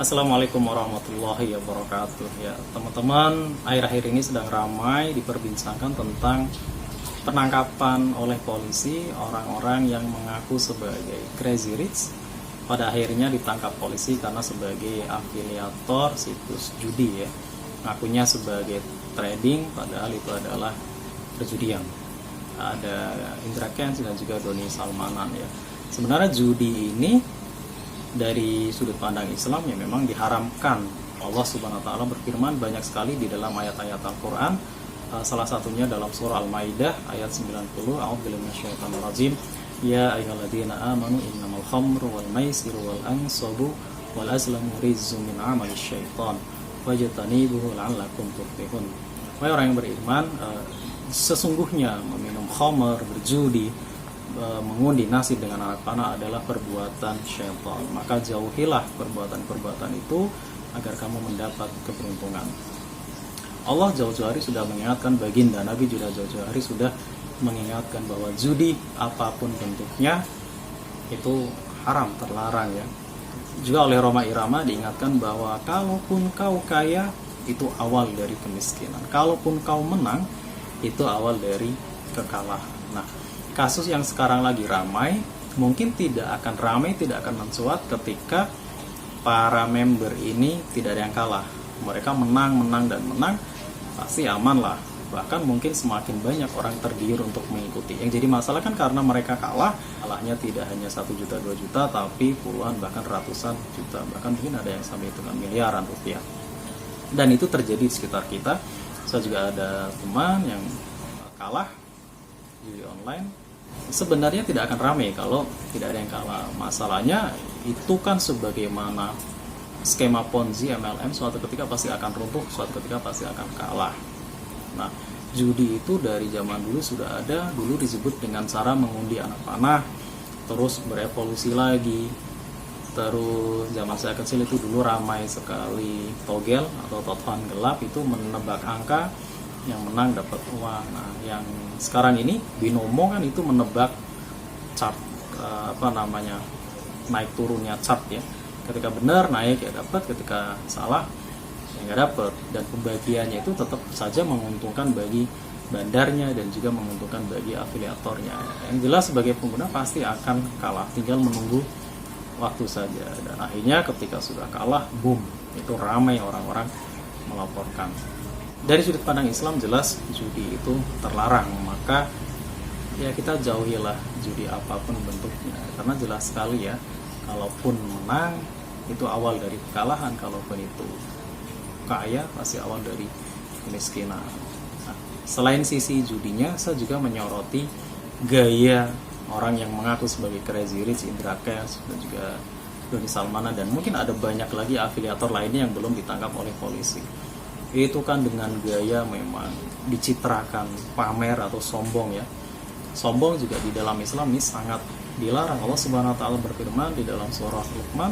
Assalamualaikum warahmatullahi wabarakatuh. Ya, teman-teman, akhir-akhir ini sedang ramai diperbincangkan tentang penangkapan oleh polisi orang-orang yang mengaku sebagai Crazy Rich. Pada akhirnya ditangkap polisi karena sebagai afiliator situs judi ya. Ngakunya sebagai trading padahal itu adalah perjudian. Ada Indra Kents dan juga Doni Salmanan ya. Sebenarnya judi ini dari sudut pandang Islam ya memang diharamkan. Allah Subhanahu wa taala berfirman banyak sekali di dalam ayat-ayat Al-Qur'an. Salah satunya dalam surah Al-Maidah ayat 90, A'udzubillahi minasyaitonir rajim. Ya ayyuhalladzina amanu innamal khamru wal maisiru wal ansabu wal azlamu rizqun min 'amali syaitan fajtanibuhu la'allakum tuflihun. Wahai orang yang beriman, sesungguhnya meminum khamr, berjudi, mengundi nasib dengan anak panah adalah perbuatan syaitan. Maka jauhilah perbuatan-perbuatan itu agar kamu mendapat keberuntungan. Allah jauh-jauh hari sudah mengingatkan, baginda Nabi juga jauh-jauh hari sudah mengingatkan bahwa judi apapun bentuknya itu haram, terlarang ya. Juga oleh Roma Irama diingatkan bahwa kalaupun kau kaya itu awal dari kemiskinan. Kalaupun kau menang itu awal dari kekalahan. Nah, kasus yang sekarang lagi ramai, mungkin tidak akan ramai, tidak akan mencuat ketika para member ini tidak ada yang kalah. Mereka menang, dan menang, pasti aman lah. Bahkan mungkin semakin banyak orang tergiur untuk mengikuti. Yang jadi masalah kan karena mereka kalah, kalahnya tidak hanya 1 juta, 2 juta, tapi puluhan, bahkan ratusan juta. Bahkan mungkin ada yang sampai hitungan miliaran rupiah. Dan itu terjadi di sekitar kita. Saya juga ada teman yang kalah judi online. Sebenarnya tidak akan ramai kalau tidak ada yang kalah. Masalahnya itu kan sebagaimana skema Ponzi MLM, suatu ketika pasti akan runtuh, suatu ketika pasti akan kalah. Nah, judi itu dari zaman dulu sudah ada. Dulu disebut dengan cara mengundi anak panah, terus berevolusi lagi. Terus zaman saya kecil itu dulu ramai sekali togel atau totohan gelap, itu menebak angka, yang menang dapat uang. Nah, yang sekarang ini binomo kan itu menebak chart, naik turunnya chart ya. Ketika benar naik ya dapat, ketika salah ya nggak dapat. Dan pembagiannya itu tetap saja menguntungkan bagi bandarnya dan juga menguntungkan bagi afiliatornya. Yang jelas sebagai pengguna pasti akan kalah, tinggal menunggu waktu saja. Dan akhirnya ketika sudah kalah, boom, itu ramai orang-orang melaporkan. Dari sudut pandang Islam jelas judi itu terlarang, maka ya kita jauhilah judi apapun bentuknya, karena jelas sekali ya, kalaupun menang itu awal dari kekalahan, kalaupun itu kaya pasti awal dari kemiskinan. Nah, selain sisi judinya, saya juga menyoroti gaya orang yang mengaku sebagai Crazy Rich, Indra Kents dan juga Doni Salmanan, dan mungkin ada banyak lagi afiliator lainnya yang belum ditangkap oleh polisi. Itu kan dengan gaya memang dicitrakan pamer atau sombong ya. Sombong juga di dalam Islam ini sangat dilarang. Allah Subhanahu wa taala berfirman di dalam surah Luqman,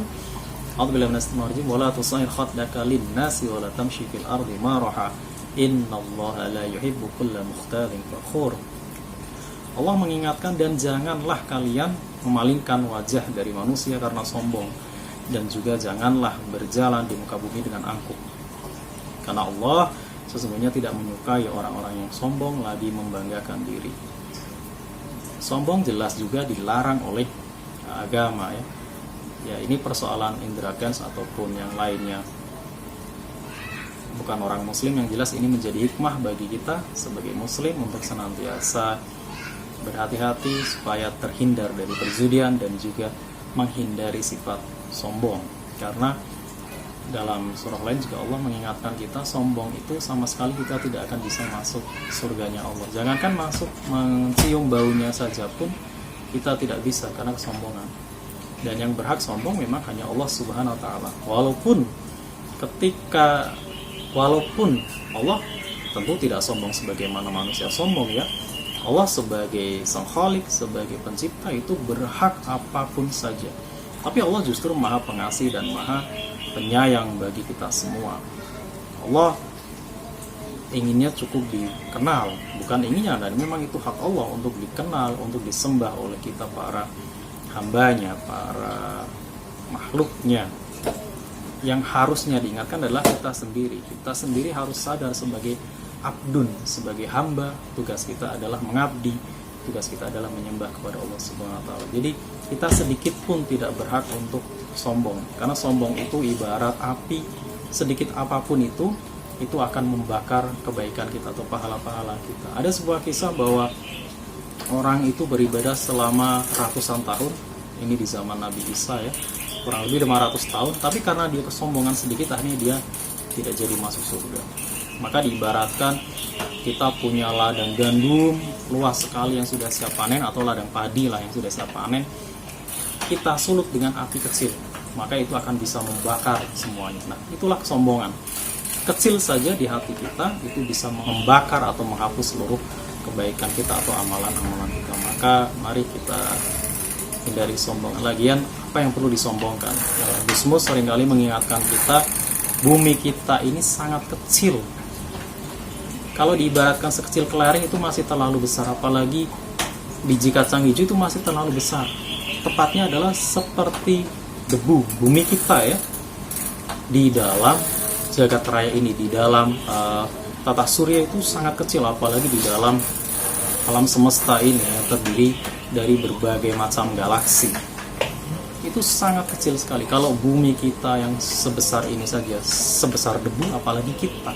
A'udzubillahi minasyaitonir rajim, "Wala tusahhir khaddaka lin-nasi wa la tamshi fil ardi maraha. Innallaha la yuhibbu kulla mukhtalin fakhur." Allah mengingatkan, dan janganlah kalian memalingkan wajah dari manusia karena sombong, dan juga janganlah berjalan di muka bumi dengan angkuh. Karena Allah sesungguhnya tidak menyukai orang-orang yang sombong lagi membanggakan diri. Sombong jelas juga dilarang oleh agama ya. Ya, ini persoalan Indra Kents ataupun yang lainnya. Bukan orang muslim, yang jelas ini menjadi hikmah bagi kita sebagai muslim untuk senantiasa berhati-hati supaya terhindar dari perjudian dan juga menghindari sifat sombong. Karena dalam surah lain juga Allah mengingatkan kita, sombong itu sama sekali kita tidak akan bisa masuk surganya Allah. Jangankan masuk, mencium baunya saja pun kita tidak bisa karena kesombongan. Dan yang berhak sombong memang hanya Allah Subhanahu wa taala. Walaupun Allah tentu tidak sombong sebagaimana manusia sombong ya. Allah sebagai sang khalik, sebagai pencipta itu berhak apapun saja. Tapi Allah justru maha pengasih dan maha penyayang bagi kita semua. Allah inginnya cukup dikenal, bukan inginnya, dan memang itu hak Allah untuk dikenal, untuk disembah oleh kita para hambanya, para makhluknya. yang harusnya diingatkan adalah kita sendiri. Kita sendiri harus sadar sebagai abdun, sebagai hamba. Tugas kita adalah mengabdi, tugas kita adalah menyembah kepada Allah Subhanahu wa taala. Jadi kita sedikit pun tidak berhak untuk sombong, karena sombong itu ibarat api. Sedikit apapun itu akan membakar kebaikan kita atau pahala-pahala kita. Ada sebuah kisah bahwa orang itu beribadah selama ratusan tahun, ini di zaman Nabi Isa ya, kurang lebih 500 tahun, tapi karena dia kesombongan sedikit, akhirnya dia tidak jadi masuk surga. Maka diibaratkan kita punya ladang gandum luas sekali yang sudah siap panen, atau ladang padi lah yang sudah siap panen, kita sulut dengan api kecil, maka itu akan bisa membakar semuanya. Nah, itulah kesombongan. Kecil saja di hati kita, itu bisa membakar atau menghapus seluruh kebaikan kita atau amalan-amalan kita. Maka mari kita hindari sombongan. Lagian apa yang perlu disombongkan? Gusmus seringkali mengingatkan kita, bumi kita ini sangat kecil. Kalau diibaratkan sekecil kelereng itu masih terlalu besar, apalagi biji kacang hijau itu masih terlalu besar. Tepatnya adalah seperti debu bumi kita ya, di dalam jagat raya ini, di dalam tata surya itu sangat kecil, apalagi di dalam alam semesta ini yang terdiri dari berbagai macam galaksi. Itu sangat kecil sekali. Kalau bumi kita yang sebesar ini saja, sebesar debu, apalagi kita,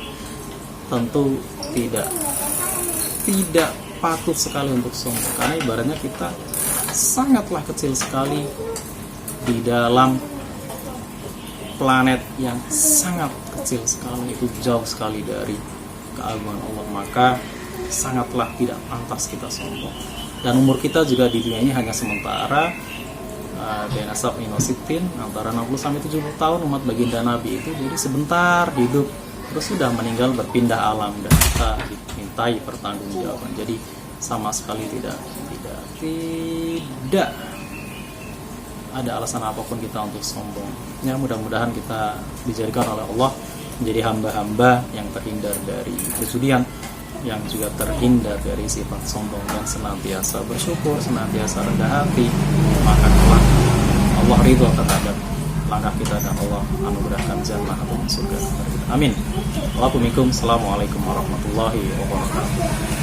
tentu tidak patut sekali untuk sombong, karena ibaratnya kita sangatlah kecil sekali di dalam planet yang sangat kecil sekali, itu jauh sekali dari keagungan Allah. Maka sangatlah tidak pantas kita sombong. Dan umur kita juga di dunia ini hanya sementara. Benasab Inositin antara 60 sampai 70 tahun umat baginda Nabi itu, jadi sebentar hidup terus sudah meninggal berpindah alam, dan kita dimintai pertanggungjawaban. Jadi sama sekali tidak ada alasan apapun kita untuk sombong. Ya, mudah-mudahan kita dijadikan oleh Allah menjadi hamba-hamba yang terhindar dari kesudian, yang juga terhindar dari sifat sombong, dan senantiasa bersyukur, senantiasa rendah hati. Maka kelak Allah ridho terhadap langkah kita, dan Allah anugerahkan jannah atau surga kepada kita. Amin. Assalamualaikum warahmatullahi wabarakatuh.